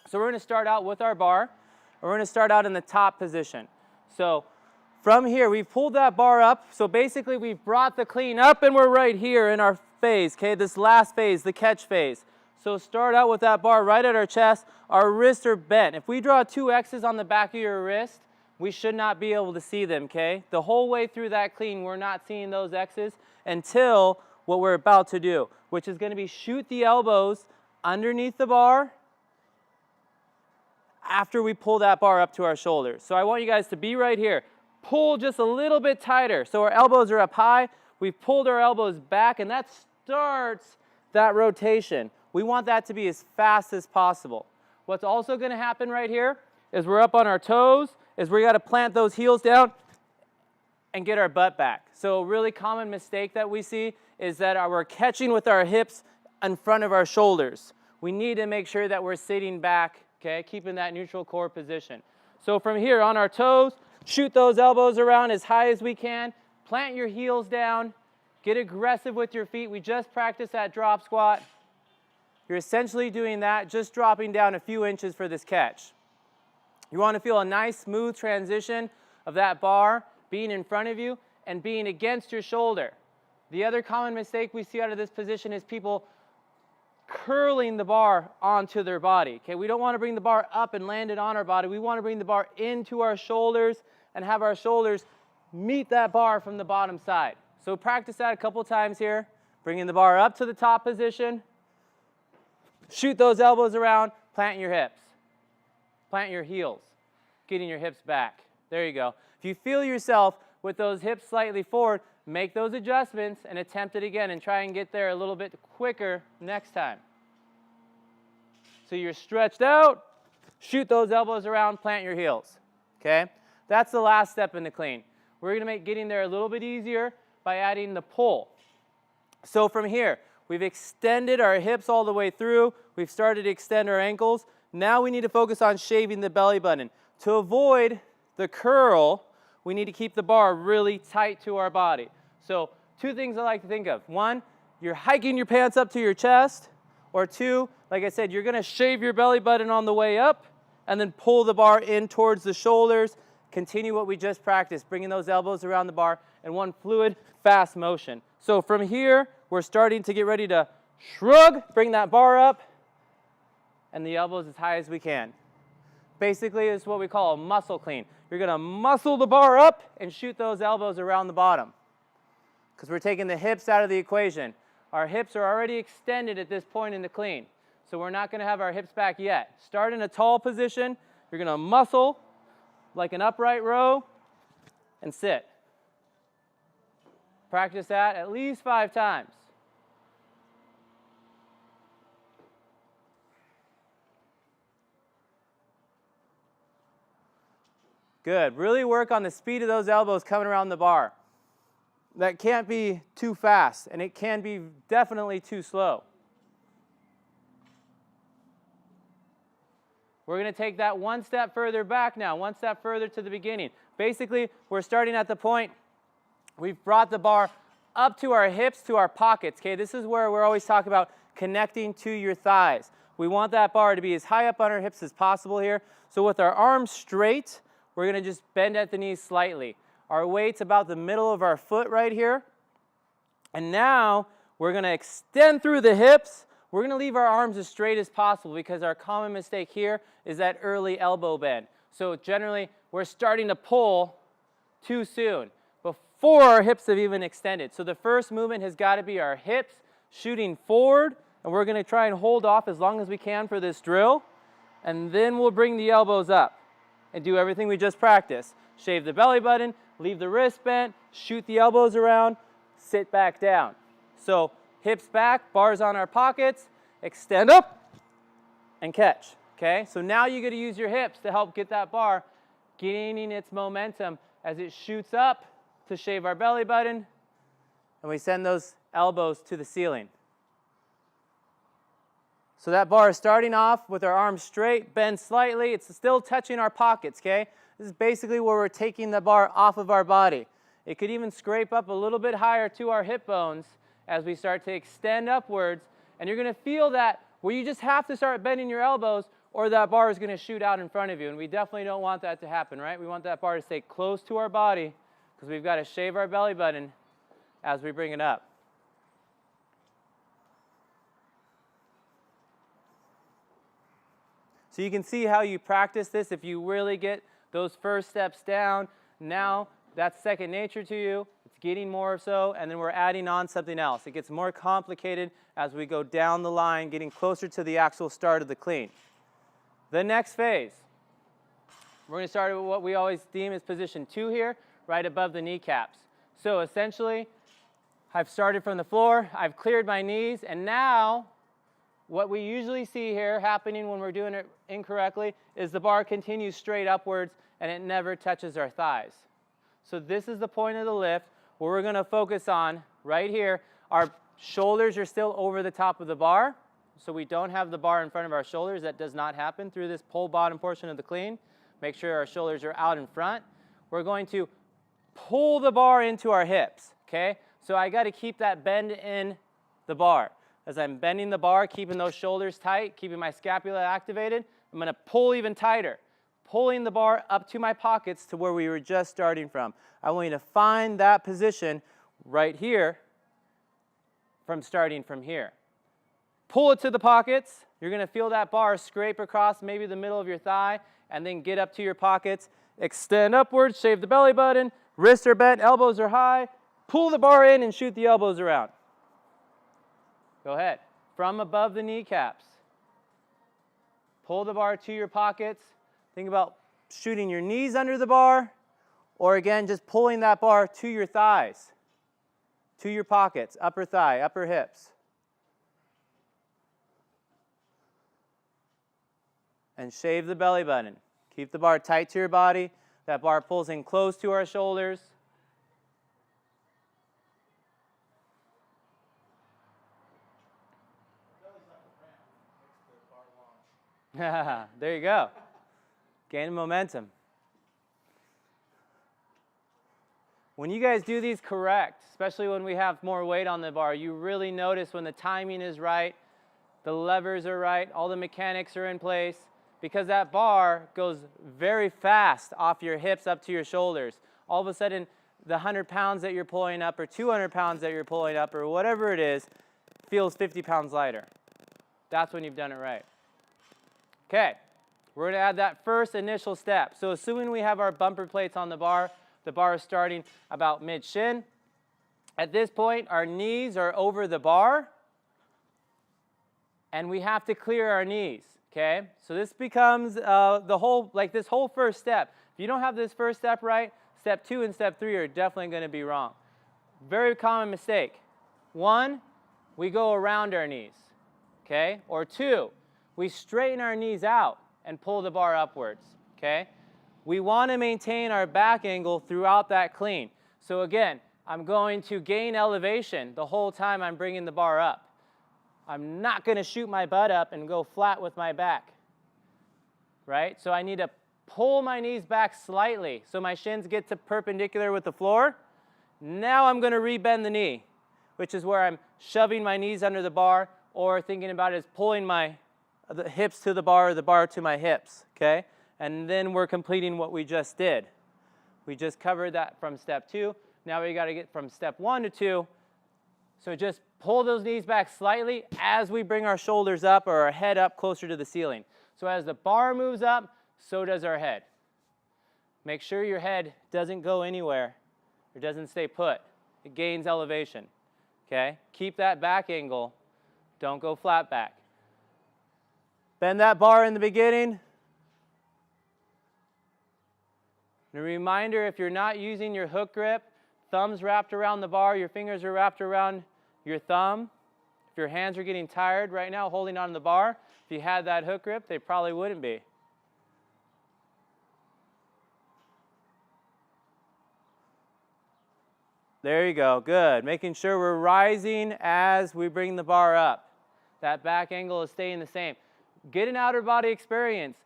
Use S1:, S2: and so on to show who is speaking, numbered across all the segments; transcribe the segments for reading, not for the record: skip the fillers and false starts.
S1: So we're going to start out with our bar, and we're going to start out in the top position. So from here, we've pulled that bar up. So basically, we've brought the clean up, and we're right here in our phase, okay? This last phase, the catch phase. So start out with that bar right at our chest. Our wrists are bent. If we draw 2 X's on the back of your wrist, we should not be able to see them, okay? The whole way through that clean, we're not seeing those X's until what we're about to do, which is going to be shoot the elbows underneath the bar after we pull that bar up to our shoulders. So I want you guys to be right here. Pull just a little bit tighter. So our elbows are up high. We've pulled our elbows back, and that starts that rotation. We want that to be as fast as possible. What's also going to happen right here is we're up on our toes, is we got to plant those heels down and get our butt back. So a really common mistake that we see is that we're catching with our hips in front of our shoulders. We need to make sure that we're sitting back, okay, keeping that neutral core position. So from here on our toes, shoot those elbows around as high as we can, plant your heels down, get aggressive with your feet. We just practiced that drop squat. You're essentially doing that, just dropping down a few inches for this catch. You want to feel a nice, smooth transition of that bar being in front of you and being against your shoulder. The other common mistake we see out of this position is people curling the bar onto their body. Okay, we don't want to bring the bar up and land it on our body. We want to bring the bar into our shoulders and have our shoulders meet that bar from the bottom side. So practice that a couple times here, bringing the bar up to the top position. Shoot those elbows around, plant your hips. Plant your heels, getting your hips back. There you go. If you feel yourself with those hips slightly forward, make those adjustments and attempt it again and try and get there a little bit quicker next time. So you're stretched out, shoot those elbows around, plant your heels. Okay? That's the last step in the clean. We're going to make getting there a little bit easier by adding the pull. So from here, we've extended our hips all the way through. We've started to extend our ankles. Now we need to focus on shaving the belly button. To avoid the curl, we need to keep the bar really tight to our body. So 2 things I like to think of. 1, you're hiking your pants up to your chest. Or 2, like I said, you're going to shave your belly button on the way up and then pull the bar in towards the shoulders. Continue what we just practiced, bringing those elbows around the bar in one fluid, fast motion. So from here, we're starting to get ready to shrug, bring that bar up, and the elbows as high as we can. Basically, it's what we call a muscle clean. You're going to muscle the bar up and shoot those elbows around the bottom because we're taking the hips out of the equation. Our hips are already extended at this point in the clean, so we're not going to have our hips back yet. Start in a tall position. You're going to muscle like an upright row and sit. Practice that at least 5 times. Good. Really work on the speed of those elbows coming around the bar. That can't be too fast, and it can be definitely too slow. We're going to take that one step further back now, one step further to the beginning. Basically, we're starting at the point we've brought the bar up to our hips, to our pockets. Okay, this is where we're always talking about connecting to your thighs. We want that bar to be as high up on our hips as possible here. So with our arms straight, we're going to just bend at the knees slightly. Our weight's about the middle of our foot right here. And now we're going to extend through the hips. We're going to leave our arms as straight as possible because our common mistake here is that early elbow bend. So generally, we're starting to pull too soon before our hips have even extended. So the first movement has got to be our hips shooting forward, and we're going to try and hold off as long as we can for this drill. And then we'll bring the elbows up and do everything we just practiced. Shave the belly button, leave the wrist bent, shoot the elbows around, sit back down. So hips back, bars on our pockets, extend up, and catch. Okay, so now you're going to use your hips to help get that bar gaining its momentum as it shoots up to shave our belly button, and we send those elbows to the ceiling. So that bar is starting off with our arms straight, bend slightly. It's still touching our pockets, okay? This is basically where we're taking the bar off of our body. It could even scrape up a little bit higher to our hip bones as we start to extend upwards. And you're going to feel that where you just have to start bending your elbows, or that bar is going to shoot out in front of you. And we definitely don't want that to happen, right? We want that bar to stay close to our body because we've got to shave our belly button as we bring it up. So you can see how you practice this. If you really get those first steps down, now that's second nature to you. It's getting more so, and then we're adding on something else. It gets more complicated as we go down the line, getting closer to the actual start of the clean. The next phase, we're going to start with what we always deem as position 2 here, right above the kneecaps. So essentially, I've started from the floor, I've cleared my knees, and now what we usually see here happening when we're doing it incorrectly is the bar continues straight upwards and it never touches our thighs. So this is the point of the lift where we're going to focus on right here. Our shoulders are still over the top of the bar, so we don't have the bar in front of our shoulders. That does not happen through this pole bottom portion of the clean. Make sure our shoulders are out in front. We're going to pull the bar into our hips, okay? So I got to keep that bend in the bar. As I'm bending the bar, keeping those shoulders tight, keeping my scapula activated, I'm going to pull even tighter, pulling the bar up to my pockets to where we were just starting from. I want you to find that position right here from starting from here. Pull it to the pockets. You're going to feel that bar scrape across maybe the middle of your thigh, and then get up to your pockets. Extend upwards, shave the belly button, wrists are bent, elbows are high. Pull the bar in and shoot the elbows around. Go ahead. From above the kneecaps. Pull the bar to your pockets. Think about shooting your knees under the bar, or again, just pulling that bar to your thighs, to your pockets, upper thigh, upper hips. And shave the belly button. Keep the bar tight to your body. That bar pulls in close to our shoulders. There you go. Gaining momentum. When you guys do these correct, especially when we have more weight on the bar, you really notice when the timing is right, the levers are right, all the mechanics are in place, because that bar goes very fast off your hips up to your shoulders. All of a sudden, the 100 pounds that you're pulling up or 200 pounds that you're pulling up or whatever it is feels 50 pounds lighter. That's when you've done it right. Okay, we're going to add that first initial step. So assuming we have our bumper plates on the bar is starting about mid-shin. At this point, our knees are over the bar, and we have to clear our knees, okay? So this becomes this whole first step. If you don't have this first step right, step 2 and step 3 are definitely going to be wrong. Very common mistake. 1, we go around our knees, okay? Or 2, we straighten our knees out and pull the bar upwards, okay? We want to maintain our back angle throughout that clean. So again, I'm going to gain elevation the whole time I'm bringing the bar up. I'm not going to shoot my butt up and go flat with my back, right? So I need to pull my knees back slightly so my shins get to perpendicular with the floor. Now I'm going to rebend the knee, which is where I'm shoving my knees under the bar, or thinking about it as pulling the hips to the bar or the bar to my hips, okay? And then we're completing what we just did. We just covered that from step 2. Now we got to get from step 1 to 2. So just pull those knees back slightly as we bring our shoulders up or our head up closer to the ceiling. So as the bar moves up, so does our head. Make sure your head doesn't go anywhere or doesn't stay put. It gains elevation, okay? Keep that back angle. Don't go flat back. Bend that bar in the beginning. And a reminder, if you're not using your hook grip, thumbs wrapped around the bar, your fingers are wrapped around your thumb. If your hands are getting tired right now holding on to the bar, if you had that hook grip, they probably wouldn't be. There you go, good. Making sure we're rising as we bring the bar up. That back angle is staying the same. Get an outer body experience.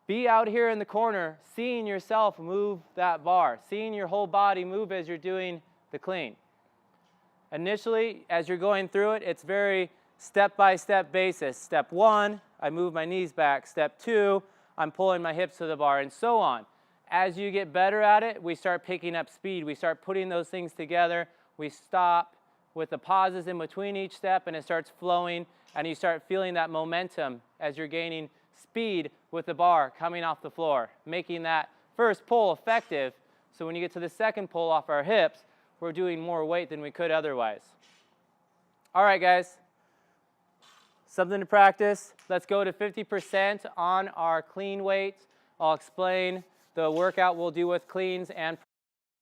S1: Be out here in the corner, seeing yourself move that bar, seeing your whole body move as you're doing the clean. Initially, as you're going through it, it's very step-by-step basis. Step 1, I move my knees back. Step 2, I'm pulling my hips to the bar, and so on. As you get better at it, we start picking up speed. We start putting those things together. We stop with the pauses in between each step, and it starts flowing, and you start feeling that momentum as you're gaining speed with the bar coming off the floor, making that first pull effective. So when you get to the second pull off our hips, we're doing more weight than we could otherwise. All right, guys. Something to practice. Let's go to 50% on our clean weights. I'll explain the workout we'll do with cleans and